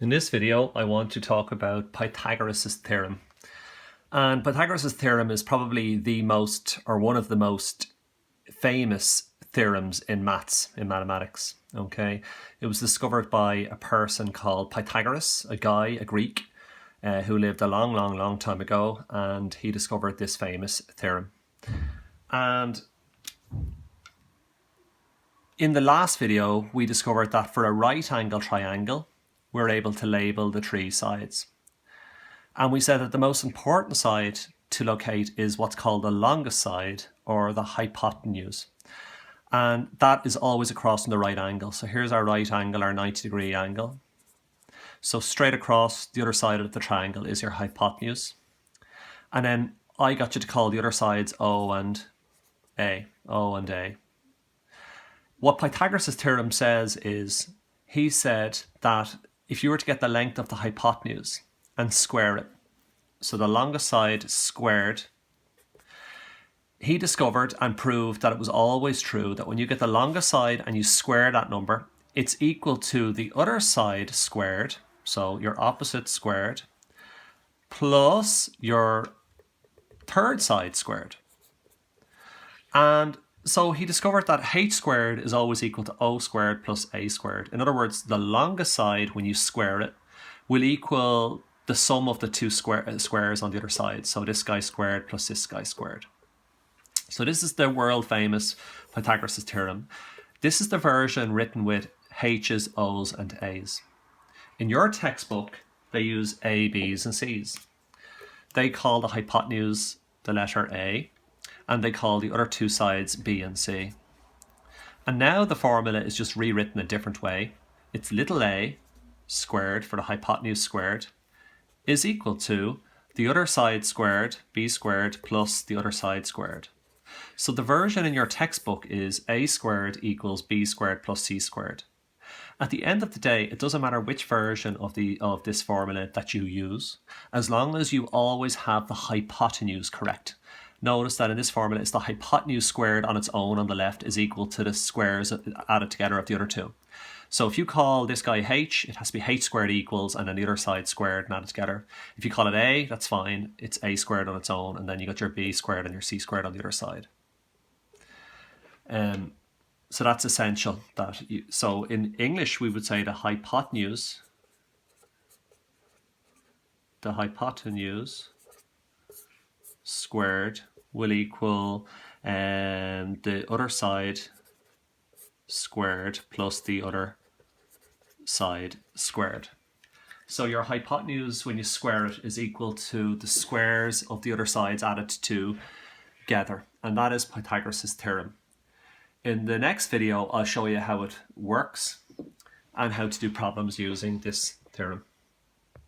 In this video, I want to talk about Pythagoras' theorem. And Pythagoras' theorem is probably the most, or one of the most famous theorems in mathematics. Okay, it was discovered by a person called Pythagoras, a Greek, who lived a long time ago, and he discovered this famous theorem. And in the last video, we discovered that for a right angle triangle, we're able to label the three sides. And we said that the most important side to locate is what's called the longest side, or the hypotenuse. And that is always across in the right angle. So here's our right angle, our 90-degree angle. So straight across the other side of the triangle is your hypotenuse. And then I got you to call the other sides O and A. What Pythagoras' theorem says is, he said that if you were to get the length of the hypotenuse and square it, so the longest side squared, he discovered and proved that it was always true that when you get the longest side and you square that number, it's equal to the other side squared, so your opposite squared, plus your third side squared. And so he discovered that h squared is always equal to o squared plus a squared. In other words, the longest side, when you square it, will equal the sum of the two squares on the other side. So this guy squared plus this guy squared. So this is the world famous Pythagoras' theorem. This is the version written with h's, o's and a's. In your textbook, they use a, b's and c's. They call the hypotenuse the letter A, and they call the other two sides B and C. And now the formula is just rewritten a different way. It's little a squared, for the hypotenuse squared, is equal to the other side squared, b squared, plus the other side squared. So the version in your textbook is a squared equals b squared plus c squared. At the end of the day, it doesn't matter which version of this formula that you use, as long as you always have the hypotenuse correct. Notice that in this formula, it's the hypotenuse squared on its own on the left is equal to the squares added together of the other two. So if you call this guy h, it has to be h squared equals and then the other side squared and added together. If you call it a, that's fine. It's a squared on its own, and then you got your b squared and your c squared on the other side. So that's essential. So in English, we would say the hypotenuse squared will equal the other side squared plus the other side squared. So your hypotenuse, when you square it, is equal to the squares of the other sides added together. And that is Pythagoras' theorem. In the next video, I'll show you how it works and how to do problems using this theorem.